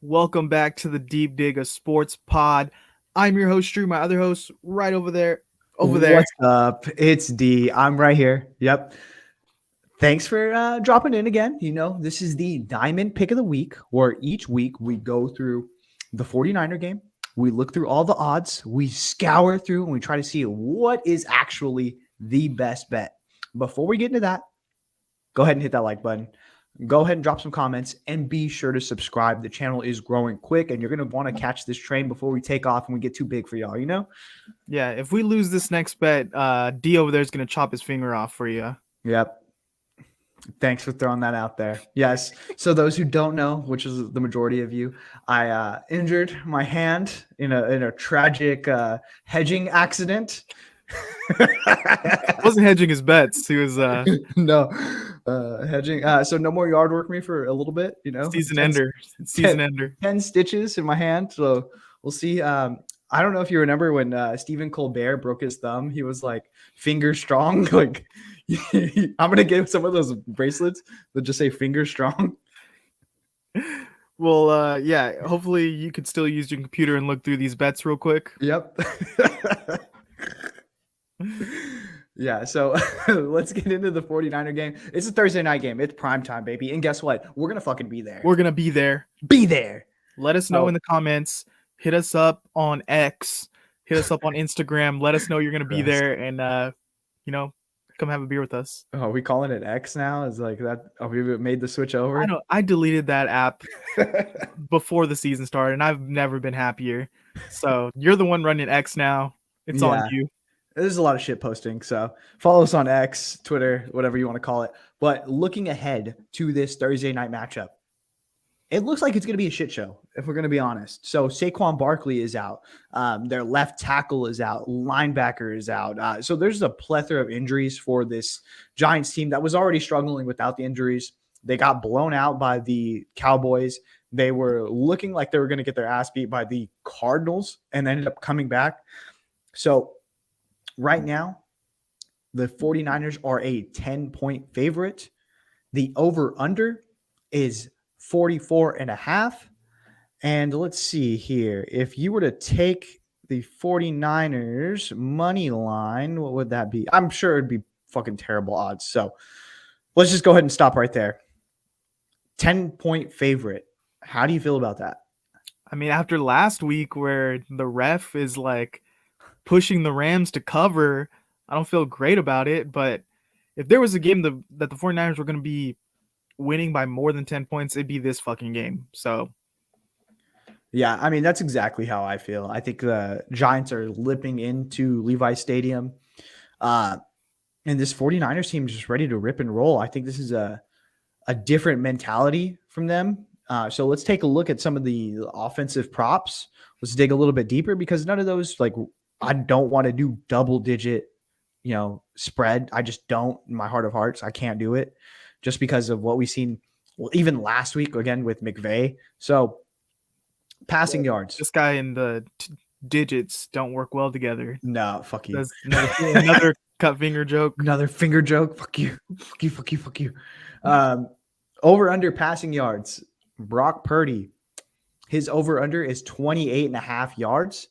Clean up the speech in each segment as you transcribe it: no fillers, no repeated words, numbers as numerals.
Welcome back to the Deep Dig of Sports Pod. I'm your host, Drew. My other host, right over there. Over there. What's up? It's D. I'm right here. Yep. Thanks for dropping in again. This is the Diamond Pick of the Week, where each week we go through the 49er game. We look through all the odds. We scour through and we try to see what is actually the best bet. Before we get into that, go ahead and hit that like button. Go ahead and drop some comments and be sure to subscribe. The channel is growing quick and you're going to want to catch this train before we take off and we get too big for y'all. Yeah, if we lose this next bet, D over there is going to chop his finger off for you. Yep. Thanks for throwing that out there. Yes. So those who don't know, which is the majority of you, I injured my hand in a tragic hedging accident. Wasn't hedging his bets. He was no hedging. So no more yard work for me for a little bit. Season ender. 10 stitches in my hand. So we'll see. I don't know if you remember when Stephen Colbert broke his thumb. He was like finger strong. Like I'm gonna get some of those bracelets that just say finger strong. Well, yeah. Hopefully you could still use your computer and look through these bets real quick. Yep. Yeah, so let's get into the 49er game. It's a Thursday night game. It's prime time, baby. And guess what? We're going to fucking be there. We're going to be there. Be there. Let us know in the comments. Hit us up on X. Hit us up on Instagram. Let us know you're going to be there and, come have a beer with us. Oh, are we calling it X now? Is like that? Oh, we made the switch over? I know. I deleted that app before the season started, and I've never been happier. So you're the one running X now. It's on you. There's a lot of shit posting, so follow us on X, Twitter, whatever you want to call it. But looking ahead to this Thursday night matchup, it looks like it's going to be a shit show, if we're going to be honest. So Saquon Barkley is out. Their left tackle is out. Linebacker is out. So there's a plethora of injuries for this Giants team that was already struggling without the injuries. They got blown out by the Cowboys. They were looking like they were going to get their ass beat by the Cardinals and ended up coming back. So right now, the 49ers are a 10-point favorite. The over-under is 44.5. And let's see here. If you were to take the 49ers money line, what would that be? I'm sure it'd be fucking terrible odds. So let's just go ahead and stop right there. 10-point favorite. How do you feel about that? I mean, after last week where the ref is like pushing the Rams to cover, I don't feel great about it. But if there was a game that the 49ers were going to be winning by more than 10 points, it'd be this fucking game. So yeah, I mean, that's exactly how I feel. I think the Giants are limping into Levi Stadium. And this 49ers team is just ready to rip and roll. I think this is a different mentality from them. So let's take a look at some of the offensive props. Let's dig a little bit deeper because none of those, like, I don't want to do double digit, spread. I just don't, in my heart of hearts. I can't do it just because of what we've seen. Well, even last week again with McVay. So passing yards. This guy and the digits don't work well together. No, fuck you. That's another cut finger joke. Another finger joke. Fuck you. Fuck you. Over under passing yards. Brock Purdy. His over under is 28.5 yards.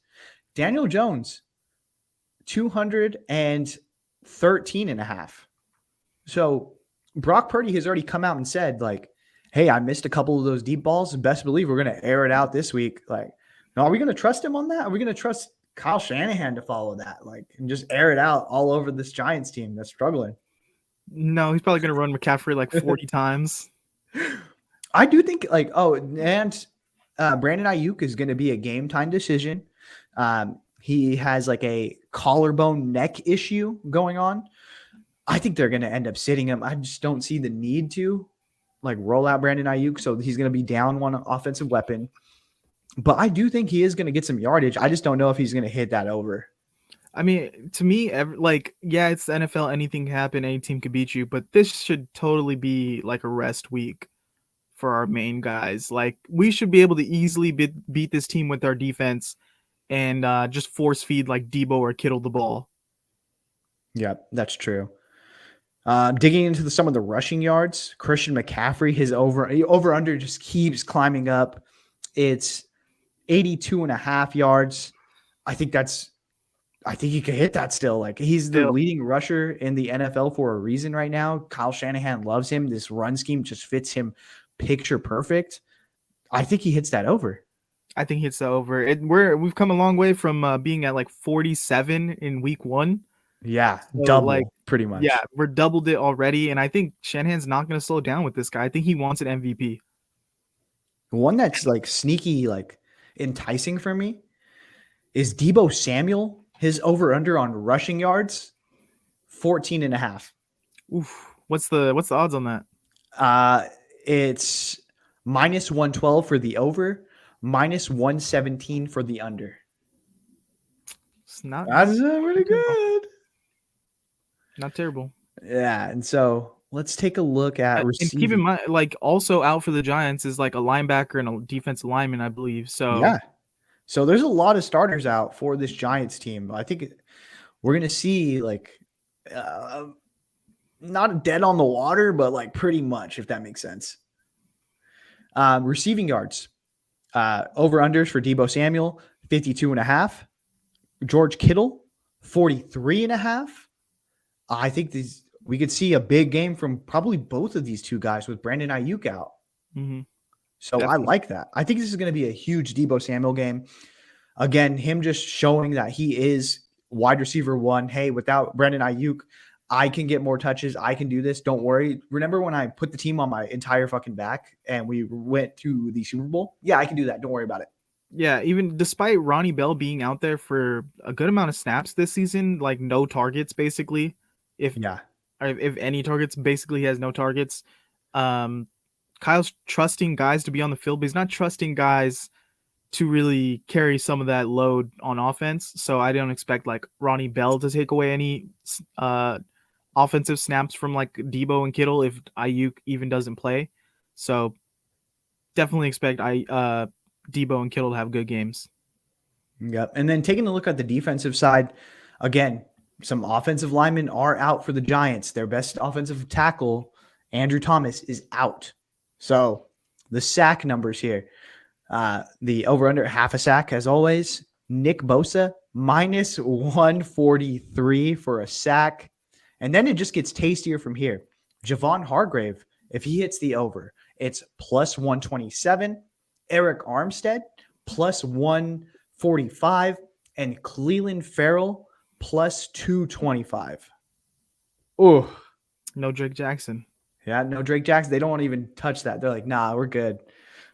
Daniel Jones, 213.5. So Brock Purdy has already come out and said, like, hey, I missed a couple of those deep balls. Best believe we're going to air it out this week. Like, now, are we going to trust him on that? Are we going to trust Kyle Shanahan to follow that? Like, and just air it out all over this Giants team that's struggling? No, he's probably going to run McCaffrey like 40 times. I do think, like, Brandon Ayuk is going to be a game time decision. He has like a collarbone neck issue going on. I think they're going to end up sitting him. I just don't see the need to like roll out Brandon Ayuk. So he's going to be down one offensive weapon, but I do think he is going to get some yardage. I just don't know if he's going to hit that over. I mean, to me, yeah, it's the NFL. Anything can happen. Any team can beat you, but this should totally be like a rest week for our main guys. Like, we should be able to easily beat this team with our defense and just force feed like Debo or Kittle the ball. Yeah, that's true. Digging into some of the rushing yards, Christian McCaffrey, his over under just keeps climbing up. It's 82.5 yards. I think he could hit that still. Like, he's the leading rusher in the NFL for a reason right now. Kyle Shanahan loves him. This run scheme just fits him picture perfect. I think he hits that over. I think he hits that over. We've come a long way from being at like 47 in week 1. Yeah, So, double, like, pretty much. Yeah, we're doubled it already, and I think Shanahan's not going to slow down with this guy. I think he wants an MVP. One that's like sneaky, like enticing for me is Deebo Samuel. His over-under on rushing yards, 14.5. Oof. What's the odds on that? It's minus 112 for the over, minus 117 for the under. That's pretty good. Not terrible. Yeah, and so let's take a look at receiving. And keep in mind, like, also out for the Giants is like a linebacker and a defensive lineman, I believe. So yeah, so there's a lot of starters out for this Giants team. I think we're gonna see like not dead on the water, but like pretty much, if that makes sense. Receiving yards, over unders for Deebo Samuel, 52.5. George Kittle, 43.5. I think we could see a big game from probably both of these two guys with Brandon Ayuk out. Mm-hmm. So definitely. I like that. I think this is going to be a huge Deebo Samuel game. Again, him just showing that he is wide receiver 1. Hey, without Brandon Ayuk, I can get more touches. I can do this. Don't worry. Remember when I put the team on my entire fucking back and we went to the Super Bowl? Yeah, I can do that. Don't worry about it. Yeah, even despite Ronnie Bell being out there for a good amount of snaps this season, like no targets basically. If any targets, basically he has no targets. Kyle's trusting guys to be on the field, but he's not trusting guys to really carry some of that load on offense. So I don't expect like Ronnie Bell to take away any offensive snaps from like Deebo and Kittle if Ayuk even doesn't play. So definitely expect Deebo and Kittle to have good games. Yep. And then taking a look at the defensive side, again, some offensive linemen are out for the Giants. Their best offensive tackle, Andrew Thomas, is out. So the sack numbers here, the over-under half a sack as always. Nick Bosa, minus 143 for a sack. And then it just gets tastier from here. Javon Hargrave, if he hits the over, it's plus 127. Eric Armstead, plus 145. And Cleveland Farrell, plus 225. Oh, no Drake Jackson. Yeah, no Drake Jackson. They don't want to even touch that. They're like, nah, we're good.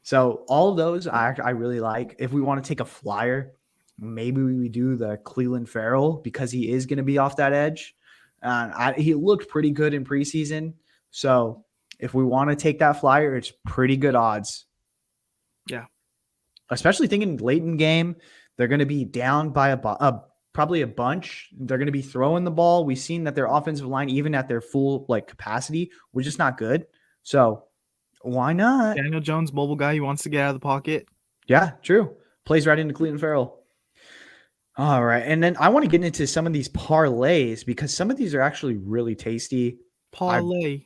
So all of those I really like. If we want to take a flyer, maybe we do the Cleveland Farrell because he is going to be off that edge. He looked pretty good in preseason. So if we want to take that flyer, it's pretty good odds. Yeah. Especially thinking late in game, they're going to be down by probably a bunch. They're going to be throwing the ball. We've seen that their offensive line, even at their full like capacity, was just not good. So why not? Daniel Jones, mobile guy, he wants to get out of the pocket. Yeah, true. Plays right into Cleveland Farrell. All right. And then I want to get into some of these parlays because some of these are actually really tasty. Parlay.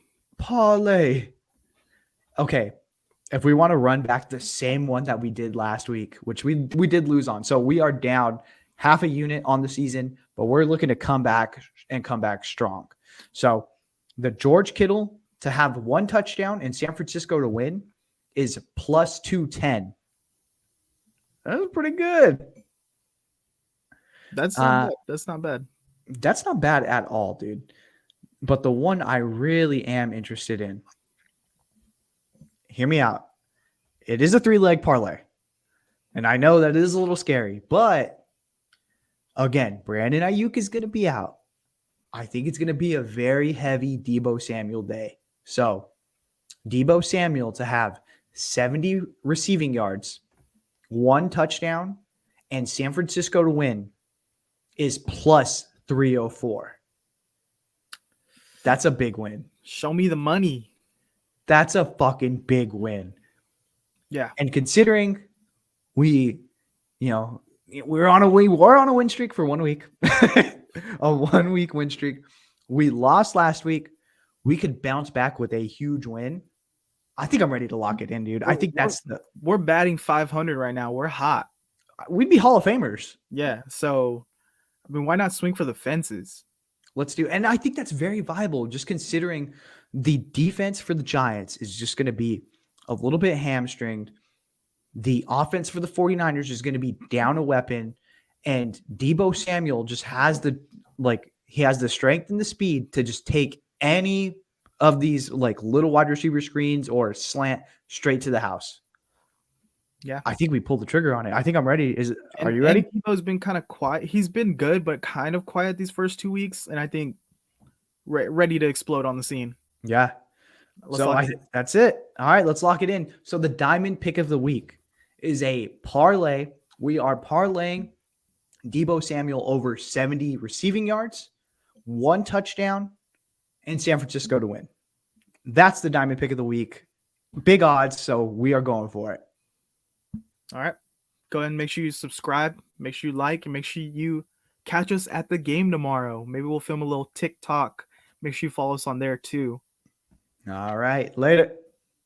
Okay. If we want to run back the same one that we did last week, which we did lose on. So we are down half a unit on the season, but we're looking to come back strong. So the George Kittle to have 1 touchdown and San Francisco to win is plus 210. That's pretty good. That's not bad. That's not bad at all, dude. But the one I really am interested in, hear me out. It is a 3-leg parlay. And I know that is a little scary, but again, Brandon Ayuk is going to be out. I think it's going to be a very heavy Deebo Samuel day. So Deebo Samuel to have 70 receiving yards, 1 touchdown, and San Francisco to win is plus 304. That's a big win. Show me the money. That's a fucking big win. Yeah. And considering we're on a win streak for 1 week. A 1 week win streak. We lost last week. We could bounce back with a huge win. I think I'm ready to lock it in, dude. I We're, think we're, that's the we're batting 500 right now. We're hot. we'd be Hall of Famers. Yeah. So, I mean, why not swing for the fences? Let's do. And I think that's very viable, just considering the defense for the Giants is just going to be a little bit hamstringed. The offense for the 49ers is going to be down a weapon. And Deebo Samuel just has he has the strength and the speed to just take any of these like little wide receiver screens or slant straight to the house. Yeah. I think we pulled the trigger on it. I think I'm ready. Are you And ready? Deebo's been kind of quiet. He's been good, but kind of quiet these first 2 weeks. And I think ready to explode on the scene. Yeah. That's it. All right, let's lock it in. So the diamond pick of the week is a parlay. We are parlaying Deebo Samuel over 70 receiving yards, 1 touchdown, and San Francisco to win. That's the diamond pick of the week. Big odds, so we are going for it. All right. Go ahead and make sure you subscribe, make sure you like, and make sure you catch us at the game tomorrow. Maybe we'll film a little TikTok. Make sure you follow us on there too. All right, later.